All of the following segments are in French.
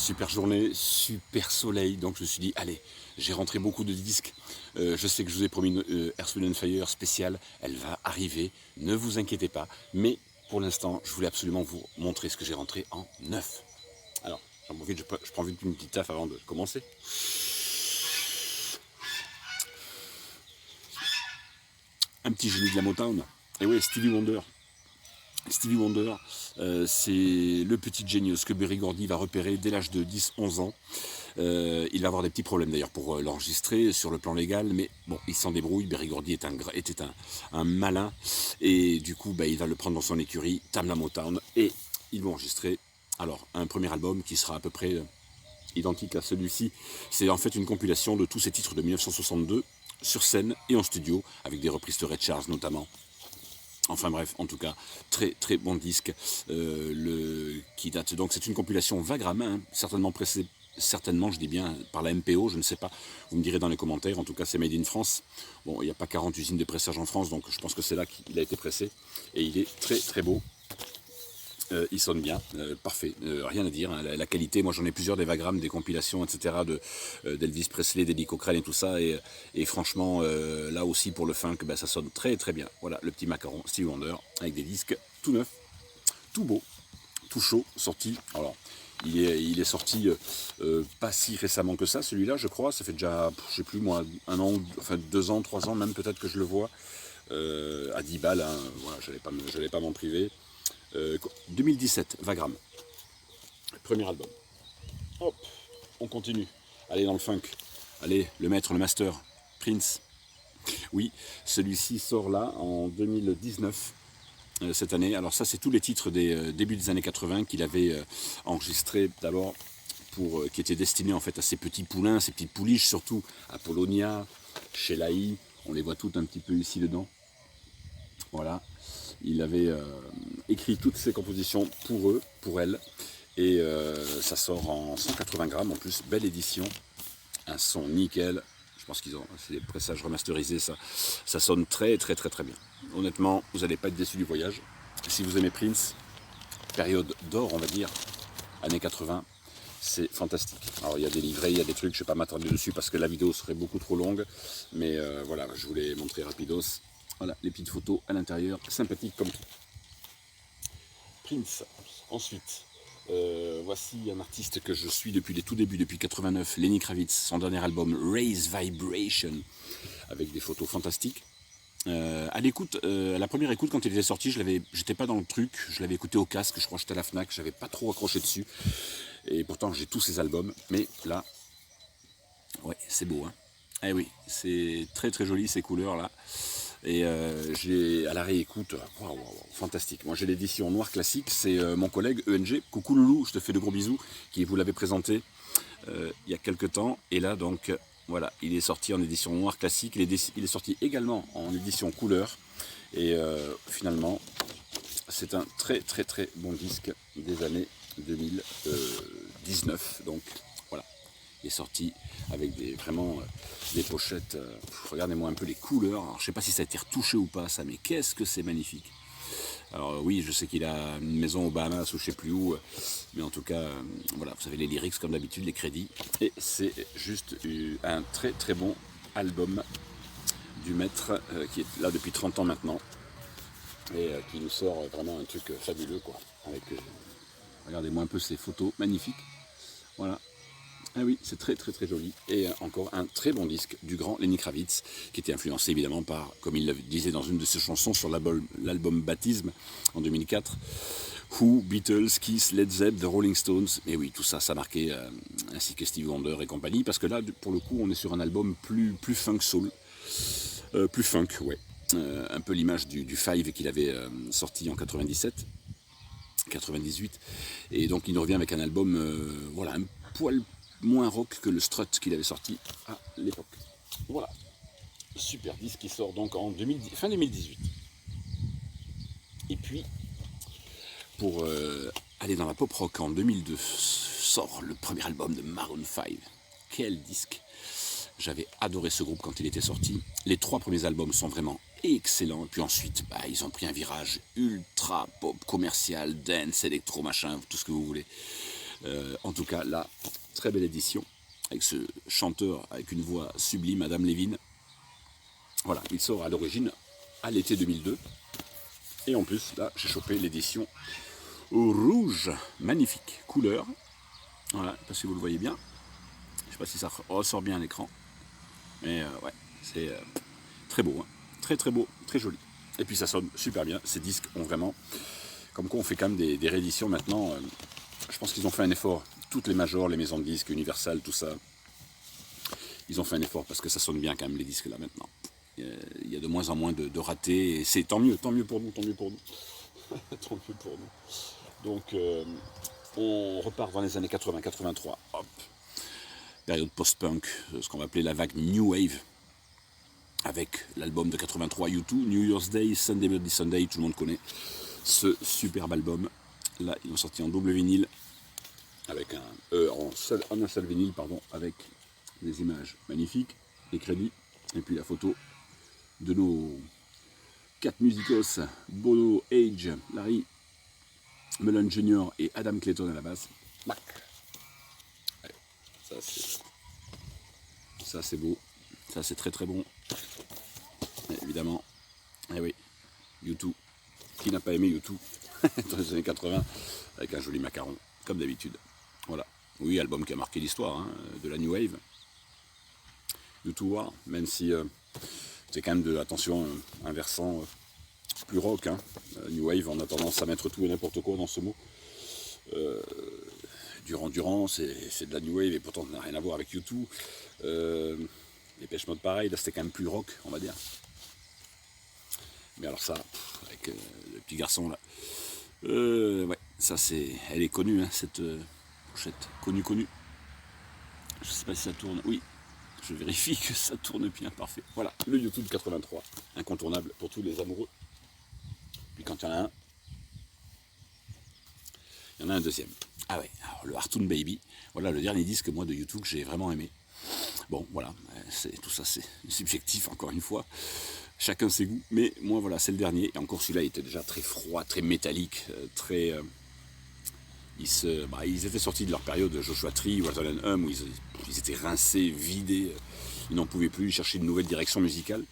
super journée, super soleil, donc je me suis dit, allez, j'ai rentré beaucoup de disques. Je sais que je vous ai promis une Earth, Wind & Fire spéciale, elle va arriver, ne vous inquiétez pas. Mais pour l'instant, je voulais absolument vous montrer ce que j'ai rentré en neuf. Alors, j'en profite, je prends vite une petite taffe avant de commencer. Un petit génie de la Motown. Et oui, Stevie Wonder. Stevie Wonder, c'est le petit génius que Berry Gordy va repérer dès l'âge de 10-11 ans. Il va avoir des petits problèmes d'ailleurs pour l'enregistrer sur le plan légal, mais bon, il s'en débrouille. Berry Gordy était un malin, et du coup, il va le prendre dans son écurie, Tamla Motown, et ils vont enregistrer alors un premier album qui sera à peu près identique à celui-ci. C'est en fait une compilation de tous ces titres de 1962 sur scène et en studio, avec des reprises de Ray Charles notamment. Enfin bref, en tout cas, très très bon disque qui date. Donc c'est une compilation vague à main, certainement pressée, certainement, je dis bien, par la MPO, je ne sais pas, vous me direz dans les commentaires. En tout cas, c'est Made in France. Bon, il n'y a pas 40 usines de pressage en France, donc je pense que c'est là qu'il a été pressé. Et il est très très beau. Il sonne bien, parfait, rien à dire, hein, la qualité, moi j'en ai plusieurs des Vagram, des compilations, etc. d'Elvis Presley, d'Eddie Cochrane et tout ça, et franchement, là aussi pour le funk, ça sonne très très bien. Voilà, le petit macaron Stevie Wonder, avec des disques tout neufs, tout beau, tout chaud, sorti. Alors, il est sorti pas si récemment que ça, celui-là, je crois, ça fait déjà, je sais plus moi, 1 an, enfin 2 ans, 3 ans même peut-être que je le vois, à 10 balles, hein, voilà, j'allais pas m'en priver. 2017, Vagram, premier album. Hop, on continue. Allez dans le funk. Allez, le maître, le master, Prince. Oui, celui-ci sort là en 2019, cette année. Alors ça, c'est tous les titres des débuts des années 80 qu'il avait enregistrés d'abord, qui étaient destinés en fait à ces petits poulains, ces petites pouliches, surtout Apollonia, Sheila E. On les voit toutes un petit peu ici dedans. Voilà. Il avait écrit toutes ses compositions pour eux, pour elles, et ça sort en 180 grammes en plus, belle édition, un son nickel. Je pense qu'ils ont, c'est des pressages remasterisés, ça sonne très très très très bien. Honnêtement, vous n'allez pas être déçus du voyage. Si vous aimez Prince, période d'or on va dire, années 80, c'est fantastique. Alors il y a des livrets, il y a des trucs, je ne vais pas m'attarder dessus parce que la vidéo serait beaucoup trop longue, mais voilà, je vous l'ai montré rapidos. Voilà, les petites photos à l'intérieur, sympathiques comme tout. Prince. Ensuite, voici un artiste que je suis depuis les tout débuts, depuis 89, Lenny Kravitz, son dernier album Raise Vibration, avec des photos fantastiques. À l'écoute, à la première écoute quand il était sorti, j'étais pas dans le truc, je l'avais écouté au casque, je crois que j'étais à la Fnac, j'avais pas trop accroché dessus, et pourtant j'ai tous ses albums, mais là, ouais, c'est beau, hein. Eh oui, c'est très très joli ces couleurs là. Et j'ai à la réécoute, wow, fantastique. Moi j'ai l'édition noir classique, c'est mon collègue ENG, coucou Loulou, je te fais de gros bisous, qui vous l'avait présenté il y a quelques temps. Et là donc, voilà, il est sorti en édition noir classique, il est sorti également en édition couleur. Et finalement, c'est un très très très bon disque des années 2019. Donc voilà, il est sorti avec vraiment des pochettes. Regardez-moi un peu les couleurs. Alors, je ne sais pas si ça a été retouché ou pas, ça, mais qu'est-ce que c'est magnifique. Alors oui, je sais qu'il a une maison aux Bahamas ou je ne sais plus où, mais en tout cas, voilà, vous savez les lyrics comme d'habitude, les crédits. Et c'est juste un très très bon album du maître qui est là depuis 30 ans maintenant et qui nous sort vraiment un truc fabuleux, quoi. Avec, regardez-moi un peu ces photos magnifiques. Voilà. Ah oui, c'est très très très joli. Et encore un très bon disque du grand Lenny Kravitz, qui était influencé évidemment par, comme il le disait dans une de ses chansons sur l'album Baptisme en 2004, Who, Beatles, Kiss, Led Zepp, The Rolling Stones. Et oui, tout ça, ça marquait, ainsi que Stevie Wonder et compagnie, parce que là, pour le coup, on est sur un album plus funk soul, plus funk, ouais. Un peu l'image du Five qu'il avait sorti en 97. 98, et donc il nous revient avec un album voilà, un poil moins rock que le Strut qu'il avait sorti à l'époque. Voilà, super disque qui sort donc en fin 2018. Et puis, pour aller dans la pop rock, en 2002 sort le premier album de Maroon 5. Quel disque! J'avais adoré ce groupe quand il était sorti. Les 3 premiers albums sont vraiment excellents. Et puis ensuite, ils ont pris un virage ultra pop, commercial, dance, électro, machin, tout ce que vous voulez. En tout cas, là, très belle édition, avec ce chanteur avec une voix sublime, Adam Levine. Voilà, il sort à l'origine à l'été 2002. Et en plus, là, j'ai chopé l'édition au rouge, magnifique, couleur. Voilà, je sais pas si vous le voyez bien. Je sais pas si ça ressort bien à l'écran. Mais ouais, c'est très beau, hein. Très très beau, très joli. Et puis ça sonne super bien. Ces disques ont vraiment... Comme quoi on fait quand même des rééditions maintenant. Je pense qu'ils ont fait un effort. Toutes les majors, les maisons de disques, Universal, tout ça. Ils ont fait un effort parce que ça sonne bien quand même les disques là maintenant. Il y a de moins en moins de ratés. Et c'est tant mieux pour nous, tant mieux pour nous. Tant mieux pour nous. Donc on repart dans les années 80-83. Hop. Période post-punk, ce qu'on va appeler la vague New Wave. Avec l'album de 83 U2, New Year's Day, Sunday Bloody Sunday, tout le monde connaît ce superbe album. Là, ils l'ont sorti en double vinyle, avec un seul vinyle, pardon, avec des images magnifiques, les crédits, et puis la photo de nos 4 musicos, Bono, Age, Larry, Mullen Jr. et Adam Clayton à la basse. Mac. Ouais, ça c'est beau, ça c'est très très bon. Et évidemment, eh oui, U2, qui n'a pas aimé U2 dans les années 80, avec un joli macaron, comme d'habitude. Voilà, oui, album qui a marqué l'histoire hein, de la New Wave. U2 War, même si c'est quand même de attention, un versant plus rock. Hein. New Wave, on a tendance à mettre tout et n'importe quoi dans ce mot. Durand, c'est de la New Wave et pourtant ça n'a rien à voir avec U2. Les Pêche Mode pareil, là c'était quand même plus rock, on va dire. Mais alors ça, avec le petit garçon là, ouais, ça c'est, elle est connue hein, cette pochette, connue. Je sais pas si ça tourne, oui, je vérifie que ça tourne bien, parfait. Voilà, le YouTube 83, incontournable pour tous les amoureux. Puis quand il y en a un, il y en a un deuxième. Ah ouais, alors le Hartoon Baby, voilà le dernier disque moi de YouTube que j'ai vraiment aimé. Bon voilà, tout ça c'est subjectif encore une fois. Chacun ses goûts, mais moi voilà, c'est le dernier. Et encore celui-là, il était déjà très froid, très métallique, très. Ils étaient sortis de leur période de Joshua Tree, Walter Hum, où ils étaient rincés, vidés, ils n'en pouvaient plus, ils cherchaient une nouvelle direction musicale.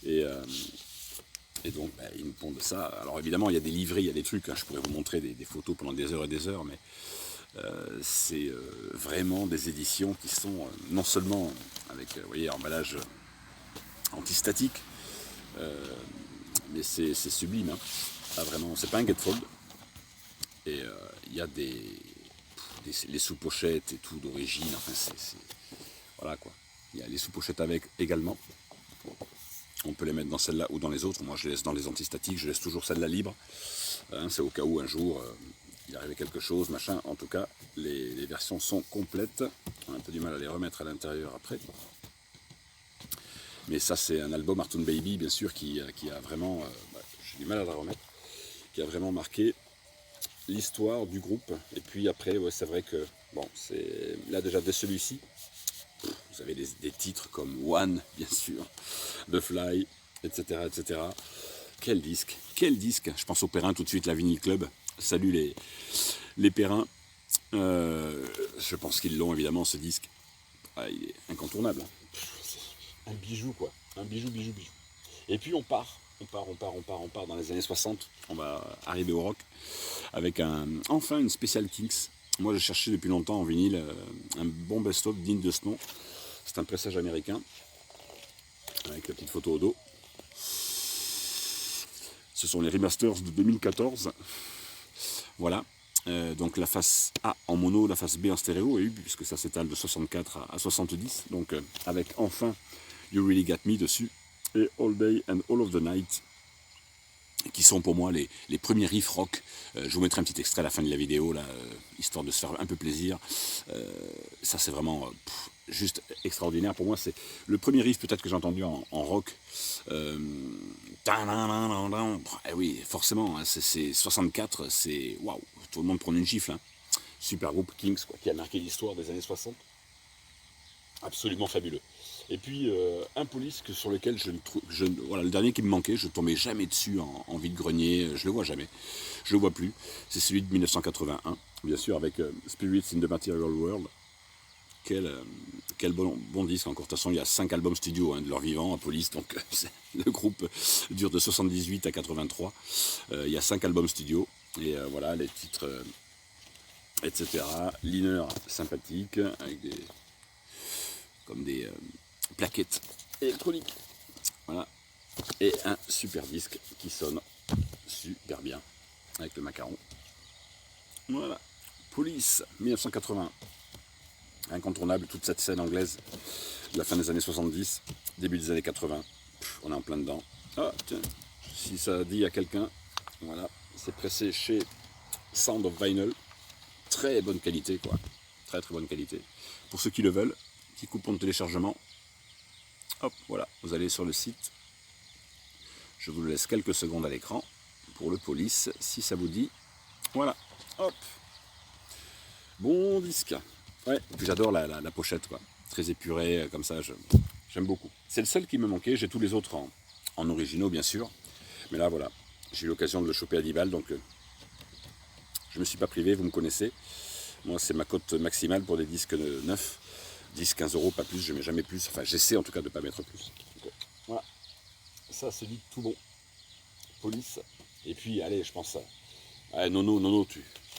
Et donc, ils nous pondent ça. Alors évidemment, il y a des livrets, il y a des trucs, hein, je pourrais vous montrer des photos pendant des heures et des heures, mais c'est vraiment des éditions qui sont non seulement avec, vous voyez, emballage antistatique, mais c'est sublime, hein. Ah, vraiment, c'est pas un gatefold. Et il y a les sous-pochettes et tout d'origine, enfin voilà quoi. Il y a les sous-pochettes avec également. On peut les mettre dans celle-là ou dans les autres. Moi je les laisse dans les antistatiques, je laisse toujours celle-là libre. Hein, c'est au cas où un jour il arrivait quelque chose, machin. En tout cas, les versions sont complètes. On a un peu du mal à les remettre à l'intérieur après. Mais ça c'est un album Hartoon Baby bien sûr qui a vraiment, j'ai du mal à la remettre, qui a vraiment marqué l'histoire du groupe. Et puis après ouais, c'est vrai que bon, c'est là déjà dès celui-ci vous avez des titres comme One bien sûr, The Fly, etc. Quel disque, je pense au Perrin tout de suite, la Vinyl Club. Salut les Perrins. Je pense qu'ils l'ont évidemment ce disque. Il est incontournable, un bijou quoi, un bijou. Et puis on part dans les années 60, on va arriver au rock avec enfin une spéciale Kings. Moi, je cherchais depuis longtemps en vinyle un bon best-of digne de ce nom. C'est un pressage américain avec la petite photo au dos. Ce sont les remasters de 2014. Voilà. Donc la face A en mono, la face B en stéréo, et puisque ça s'étale de 64 à 70. Donc avec enfin You Really Got Me dessus et All Day and All of the Night, qui sont pour moi les premiers riffs rock. Je vous mettrai un petit extrait à la fin de la vidéo, là, histoire de se faire un peu plaisir. Ça c'est vraiment juste extraordinaire. Pour moi c'est le premier riff peut-être que j'ai entendu en rock. Eh oui, forcément, hein, c'est 64, c'est waouh, tout le monde prend une gifle. Hein. Super groupe Kings, quoi, qui a marqué l'histoire des années 60. Absolument fabuleux. Et puis un police sur lequel voilà, le dernier qui me manquait, je ne tombais jamais dessus en vide-grenier, je le vois jamais, je le vois plus. C'est celui de 1981, bien sûr avec Spirits in the Material World. Quel bon disque encore. De toute façon, il y a 5 albums studio de leur vivant à Police, donc le groupe dure de 78 à 83. Il y a 5 albums studio, et voilà, les titres, etc. Liner sympathique, avec comme des plaquettes électroniques. Voilà. Et un super disque qui sonne super bien, avec le macaron. Voilà. Police, 1980. Incontournable, toute cette scène anglaise de la fin des années 70, début des années 80. On est en plein dedans. Ah, tiens, si ça dit à quelqu'un, voilà, c'est pressé chez Sound of Vinyl. Très bonne qualité, quoi. Très très bonne qualité. Pour ceux qui le veulent, petit coupon de téléchargement. Hop, voilà, vous allez sur le site. Je vous laisse quelques secondes à l'écran pour le Police, si ça vous dit. Voilà, hop. Bon disque. Ouais, puis j'adore la pochette, quoi. Très épurée, comme ça, j'aime beaucoup. C'est le seul qui me manquait, j'ai tous les autres en originaux, bien sûr. Mais là, voilà, j'ai eu l'occasion de le choper à 10 balles, donc je ne me suis pas privé, vous me connaissez. Moi, c'est ma cote maximale pour des disques neufs. 10-15 euros, pas plus, je ne mets jamais plus. Enfin, j'essaie en tout cas de ne pas mettre plus. Donc, voilà, ça c'est dit tout bon. Police. Et puis, allez, je pense... Allez, Nono,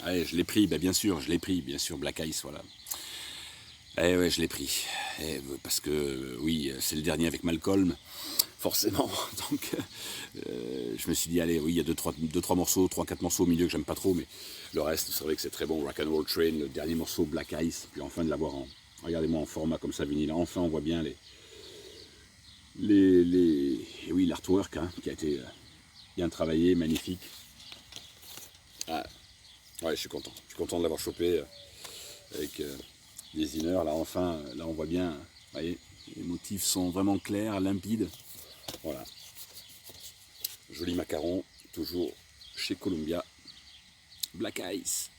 Allez, je l'ai pris, ben, bien sûr, Black Ice, voilà. Eh ouais, je l'ai pris. Parce que, oui, c'est le dernier avec Malcolm, forcément. Donc, je me suis dit, allez, oui, il y a 2-3 morceaux, 3-4 morceaux au milieu que j'aime pas trop, mais le reste, c'est vrai que c'est très bon. Rock'n'Roll Train, le dernier morceau, Black Ice, puis enfin de l'avoir regardez-moi en format comme ça, vinyle. Enfin, on voit bien et oui, l'artwork, hein, qui a été bien travaillé, magnifique. Ah, ouais, je suis content de l'avoir chopé avec des inners. Là, enfin, là, on voit bien, vous voyez, les motifs sont vraiment clairs, limpides. Voilà. Joli macaron, toujours chez Columbia. Black Ice.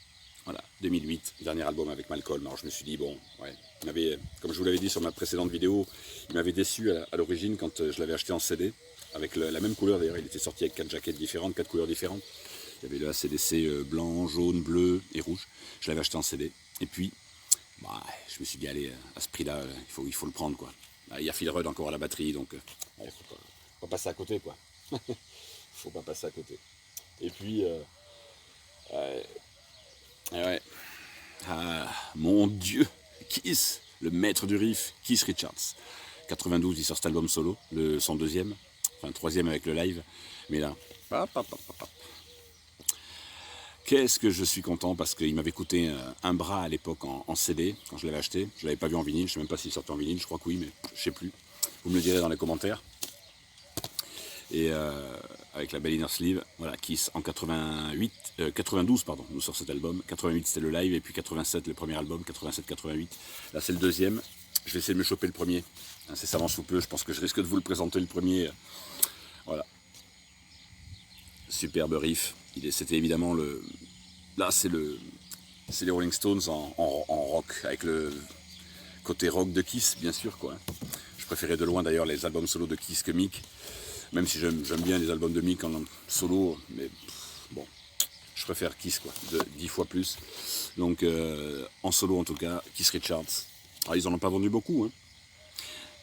Voilà, 2008, dernier album avec Malcolm. Alors je me suis dit, bon, ouais, comme je vous l'avais dit sur ma précédente vidéo, il m'avait déçu à l'origine quand je l'avais acheté en CD, avec la même couleur d'ailleurs, il était sorti avec 4 jaquettes différentes, 4 couleurs différentes. Il y avait le ACDC blanc, jaune, bleu et rouge. Je l'avais acheté en CD. Et puis, bah, je me suis dit, allez, à ce prix-là, il faut le prendre, quoi. Là, il y a Phil Rudd encore à la batterie, donc il ne faut pas passer à côté, quoi. Faut pas passer à côté. Et puis, ouais. Ah, mon Dieu, Kiss, le maître du riff, Keith Richards. 92, il sort cet album solo, son deuxième, enfin troisième avec le live. Mais là, qu'est-ce que je suis content parce qu'il m'avait coûté un bras à l'époque en CD quand je l'avais acheté. Je ne l'avais pas vu en vinyle, je ne sais même pas s'il sortait en vinyle, je crois que oui, mais je ne sais plus. Vous me le direz dans les commentaires. Et avec la belle inner sleeve, voilà, Kiss en 92, pardon, nous sort cet album. 88 c'était le live, et puis 87 le premier album, 87-88. Là c'est le deuxième. Je vais essayer de me choper le premier, incessamment sous peu. Je pense que je risque de vous le présenter le premier. Voilà. Superbe riff. C'était évidemment le. Là c'est les Rolling Stones en rock, avec le côté rock de Kiss, bien sûr, quoi. Je préférais de loin d'ailleurs les albums solo de Kiss que Mick. Même si j'aime bien les albums de Mick en solo, mais bon, je préfère Kiss, quoi, 10 fois plus. Donc, en solo en tout cas, Keith Richards. Alors, ils en ont pas vendu beaucoup, hein.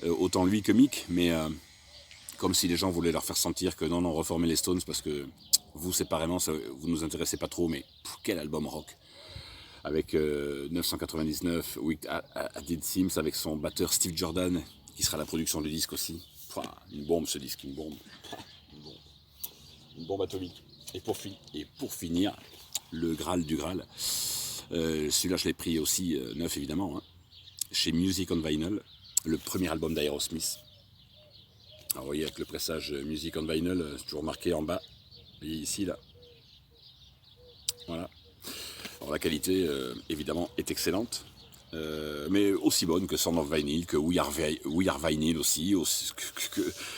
Autant lui que Mick, mais comme si les gens voulaient leur faire sentir que non, reformez les Stones parce que vous, séparément, vous nous intéressez pas trop, mais quel album rock. Avec 999, I Did Sims, avec son batteur Steve Jordan, qui sera la production du disque aussi. Une bombe ce disque, une bombe atomique. Et pour finir, le Graal du Graal. Celui-là je l'ai pris aussi neuf évidemment, hein, chez Music on Vinyl, le premier album d'Aerosmith. Alors vous voyez avec le pressage Music on Vinyl, c'est toujours marqué en bas, vous voyez ici là. Voilà. Alors la qualité évidemment est excellente. Mais aussi bonne que Sound of Vinyl, que We Are Vinyl aussi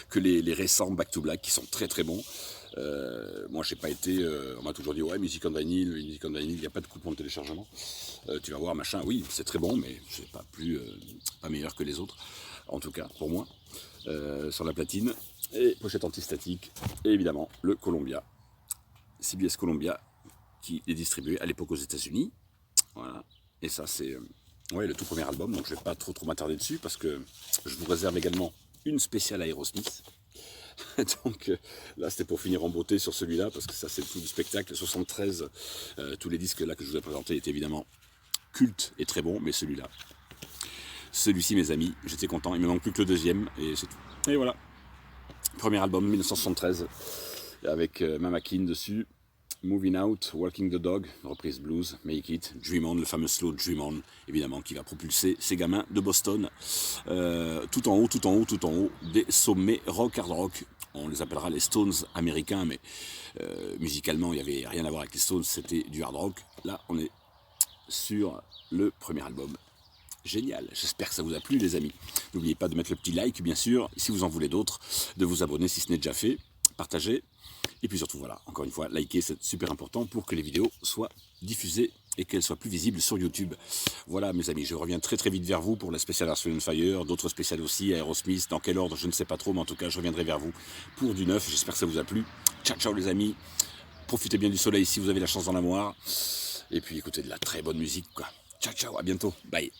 que les récents Back to Black qui sont très très bons. Moi j'ai pas été, on m'a toujours dit ouais Music on Vinyl, il n'y a pas de coupon de téléchargement. Tu vas voir machin, oui c'est très bon mais c'est pas pas meilleur que les autres, en tout cas pour moi. Sur la platine, et pochette antistatique, et évidemment le Columbia, CBS Columbia, qui est distribué à l'époque aux États-Unis. Voilà. Et ça, c'est ouais, le tout premier album, donc je vais pas trop m'attarder dessus parce que je vous réserve également une spéciale Aerosmith. Donc là, c'était pour finir en beauté sur celui-là, parce que ça, c'est le tout du spectacle. 73, tous les disques là que je vous ai présentés étaient évidemment cultes et très bons, mais celui-ci, mes amis, j'étais content. Il me manque plus que le deuxième, et c'est tout. Et voilà, premier album 1973, avec Mama Kin dessus. Moving Out, Walking the Dog, reprise blues, Make It, Dream On, le fameux slow Dream On, évidemment, qui va propulser ces gamins de Boston tout en haut, des sommets rock, hard rock. On les appellera les Stones américains, mais musicalement, il n'y avait rien à voir avec les Stones, c'était du hard rock. Là, on est sur le premier album. Génial, j'espère que ça vous a plu, les amis. N'oubliez pas de mettre le petit like, bien sûr, si vous en voulez d'autres, de vous abonner si ce n'est déjà fait, partagez. Et puis surtout, voilà, encore une fois, likez, c'est super important pour que les vidéos soient diffusées et qu'elles soient plus visibles sur YouTube. Voilà, mes amis, je reviens très vite vers vous pour la spéciale Earth, Wind & Fire, d'autres spéciales aussi, Aerosmith, dans quel ordre, je ne sais pas trop, mais en tout cas, je reviendrai vers vous pour du neuf. J'espère que ça vous a plu. Ciao, ciao, les amis. Profitez bien du soleil si vous avez la chance d'en avoir. Et puis, écoutez de la très bonne musique, quoi. Ciao, ciao, à bientôt. Bye.